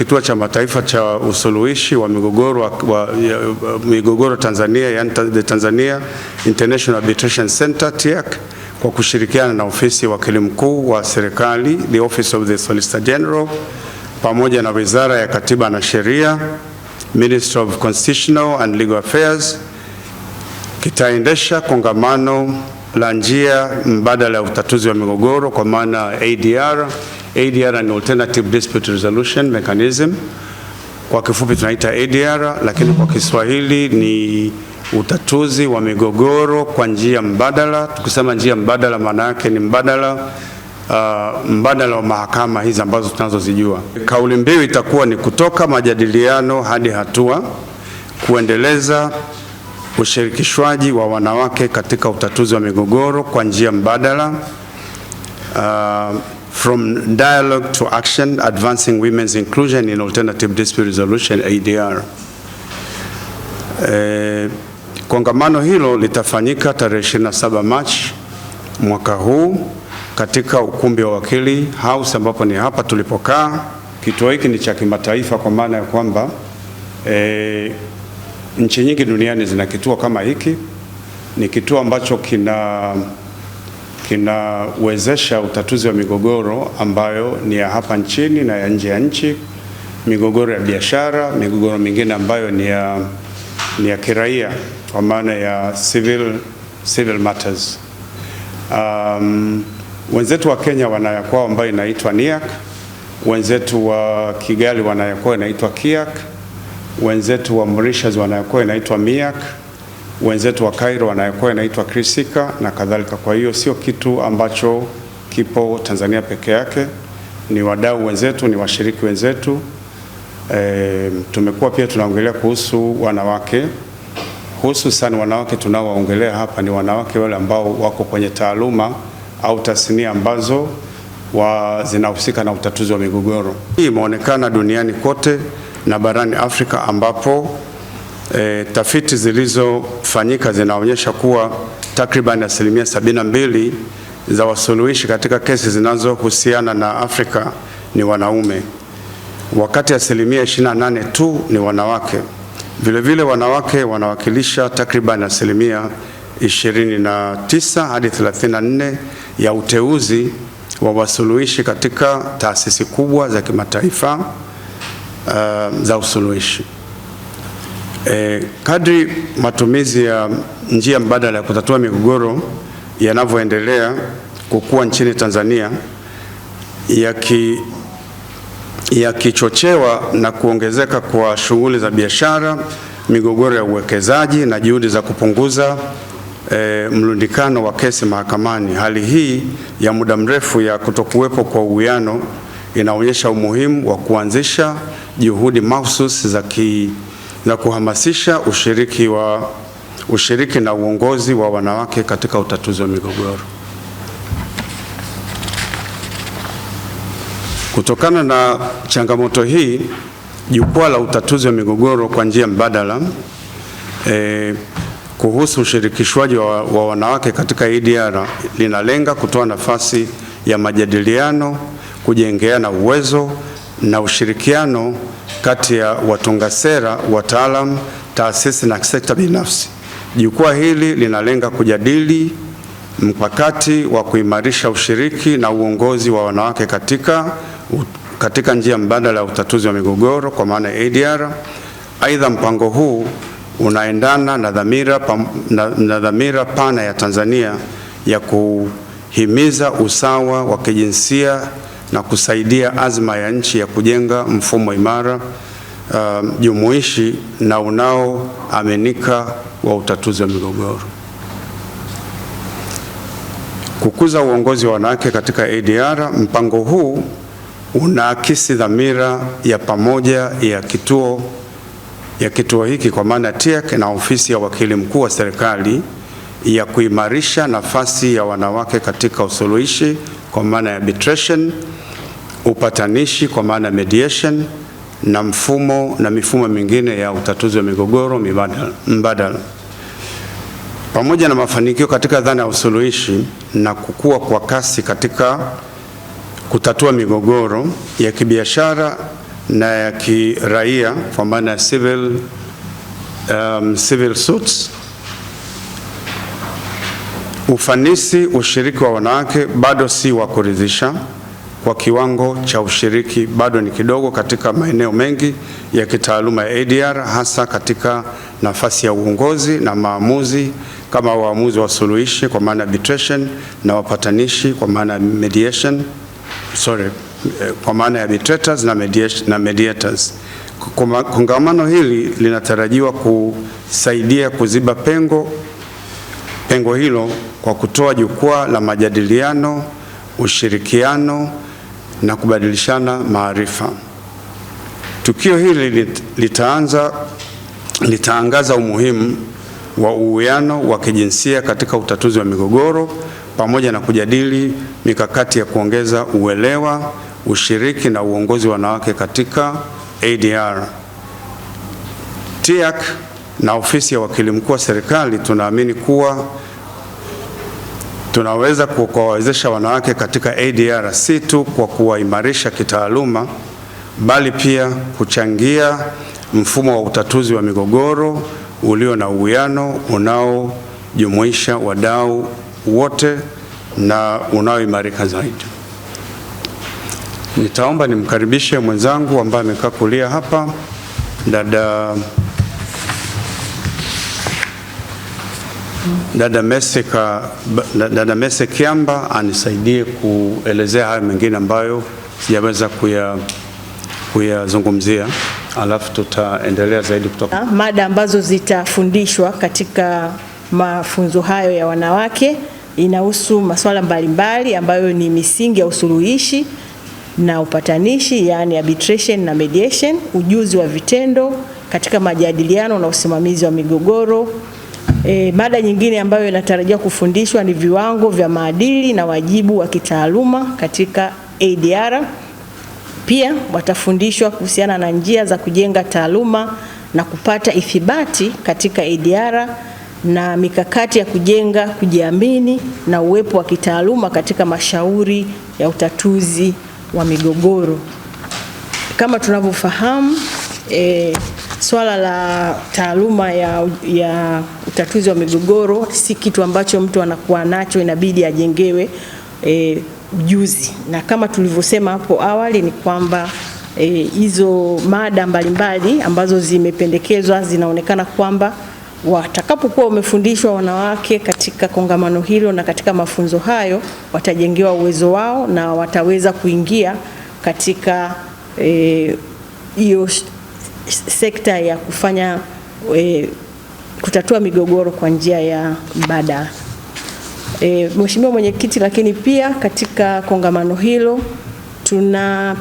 kituo cha mataifa cha usuluhishi wa migogoro Tanzania, yani the Tanzania International Arbitration Center TIAC, kwa kushirikiana na ofisi ya wakili mkuu wa serikali, the Office of the Solicitor General, pamoja na Wizara ya Katiba na Sheria, Ministry of Constitutional and Legal Affairs, kitaendesha kongamano la njia mbadala ya utatuzi wa migogoro kwa maana ADR. ADR ni Alternative Dispute Resolution Mechanism, kwa kifupi tunaita ADR, lakini kwa Kiswahili ni utatuzi wa migogoro kwa njia mbadala. Tukisema njia mbadala, maana yake ni mbadala wa mahakama hizi ambazo tunazozijua. Kauli mbiu itakuwa ni kutoka majadiliano hadi hatua, kuendeleza ushirikishwaji wa wanawake katika utatuzi wa migogoro kwa njia mbadala, from dialogue to action, advancing women's inclusion in alternative dispute resolution ADR. Kongamano hilo litafanyika tarehe 27 Machi mwaka huu katika ukumbi wa Wakili House, ambapo ni hapa tulipokaa. Kituo hiki ni cha kimataifa kwa maana ya kwamba nchi nyingi duniani zina kituo kama hiki. Ni kituo ambacho kinawezesha utatuzi wa migogoro ambayo ni ya hapa nchini na ya nje ya nchi, migogoro ya biashara, migogoro mingine ambayo ni ya kiraia kwa maana ya civil matters. Wenzetu wa Kenya wanayakwao ambayo inaitwa NIAC, wenzetu wa Kigali wanayakwao inaitwa KIAC, wenzetu wa Mauritius wanayakwao inaitwa MIAC, wenzetu wa Cairo wanayakwao inaitwa KRISIKA na kadhalika. Kwa hiyo sio kitu ambacho kipo Tanzania peke yake, ni wadau wenzetu, ni washiriki wenzetu. Tumekuwa pia tunaongelea kuhusu wanawake, hususan wanawake tunaowaongelea hapa ni wanawake wale ambao wako kwenye taaluma au tasnia ambazo zinahusika na utatuzi wa migogoro. Hii imeonekana duniani kote na barani Afrika, ambapo tafiti zilizofanyika zinaonyesha kuwa takriban 72% za wasuluhishi katika kesi zinazohusiana na Afrika ni wanaume, wakati 28% tu ni wanawake. Vilevile wanawake wanawakilisha takriban 29 hadi 34% ya uteuzi wa wasuluhishi katika taasisi kubwa za kimataifa za usuluhishi. Kadri matumizi ya njia mbadala ya kutatua migogoro yanavyoendelea kukua nchini Tanzania, yakichochewa na kuongezeka kwa shughuli za biashara, migogoro ya uwekezaji na juhudi za kupunguza mlundikano wa kesi mahakamani, hali hii ya muda mrefu ya kutokuwepo kwa uwiano inaonyesha umuhimu wa kuanzisha juhudi mahususi za kuhamasisha ushiriki na uongozi wa wanawake katika utatuzi wa migogoro. Kutokana na changamoto hii, jukwaa la utatuzi wa migogoro kwa njia mbadala kuhusu ushirikishwaji wa wanawake katika ADR linalenga kutoa nafasi ya majadiliano, kujengeana uwezo na ushirikiano kati ya watunga sera, wataalam, taasisi na sekta binafsi. Jukwaa hili linalenga kujadili mkakati wa kuimarisha ushiriki na uongozi wa wanawake katika njia mbadala ya utatuzi wa migogoro kwa maana ADR. Aidha, mpango huu unaendana na dhamira pana ya Tanzania ya kuhimiza usawa wa kijinsia na kusaidia azma ya nchi ya kujenga mfumo imara, jumuishi na unaoaminika wa utatuzi wa migogoro. Kukuza uongozi wa wanawake katika ADR. Mpango huu unaakisi dhamira ya pamoja ya kituo hiki kwa maana TIAC na ofisi ya wakili mkuu wa serikali ya kuimarisha nafasi ya wanawake katika usuluhishi kwa maana ya arbitration, upatanishi kwa maana mediation na mifumo mingine ya utatuzi wa migogoro mbadala. Pamoja na mafanikio katika dhana ya usuluhishi na kukua kwa kasi katika kutatua migogoro ya kibiashara na ya kiraia kwa maana ya civil suits. Ufanisi ushiriki wa wanawake bado si wa kuridhisha. Kwa kiwango cha ushiriki bado ni kidogo katika maeneo mengi ya kitaaluma ya ADR, hasa katika nafasi ya uongozi na maamuzi kama waamuzi wa suluhishi kwa maana arbitration na wapatanishi kwa maana mediation, kwa maana ya arbitrators na mediators. Kongamano hili linatarajiwa kusaidia kuziba pengo hilo kwa kutoa jukwaa la majadiliano, ushirikiano na kubadilishana maarifa. Tukio hili litaangaza umuhimu wa uwiano wa kijinsia katika utatuzi wa migogoro pamoja na kujadili mikakati ya kuongeza uelewa, ushiriki na uongozi wa wanawake katika ADR. TIAC na ofisi ya wakili mkuu wa serikali tunaamini kuwa tunaweza kuwawezesha wanawake katika ADR si tu kwa kuwaimarisha kitaaluma, bali pia kuchangia mfumo wa utatuzi wa migogoro ulio na uwiano, unaojumuisha wadau wote na unaoimarika zaidi. Nitaomba nimkaribishe mwenzangu ambaye amekaa kulia hapa, Dada Mese Kiamba anisaidie kuelezea haya mengine ambayo sijaweza kuyazungumzia, alafu tutaendelea zaidi kutoka. Mada ambazo zitafundishwa katika mafunzo hayo ya wanawake inahusu masuala mbalimbali ambayo ni misingi ya usuluhishi na upatanishi, yani arbitration na mediation, ujuzi wa vitendo katika majadiliano na usimamizi wa migogoro. Mada nyingine ambayo inatarajiwa kufundishwa ni viwango vya maadili na wajibu wa kitaaluma katika ADR. Pia watafundishwa kuhusiana na njia za kujenga taaluma na kupata ithibati katika ADR na mikakati ya kujenga kujiamini na uwepo wa kitaaluma katika mashauri ya utatuzi wa migogoro. Kama tunavyofahamu, swala la taaluma ya utatuzi wa migogoro si kitu ambacho mtu anakuwa nacho, inabidi ajengewe ujuzi. Na kama tulivyosema hapo awali ni kwamba hizo mada mbalimbali ambazo zimependekezwa zinaonekana kwamba watakapokuwa wamefundishwa wanawake katika kongamano hilo na katika mafunzo hayo, watajengewa uwezo wao na wataweza kuingia katika hiyo sekta ya kufanya kutatua migogoro kwa njia ya mbadala. Mheshimiwa Mwenyekiti, lakini pia katika kongamano hilo tuna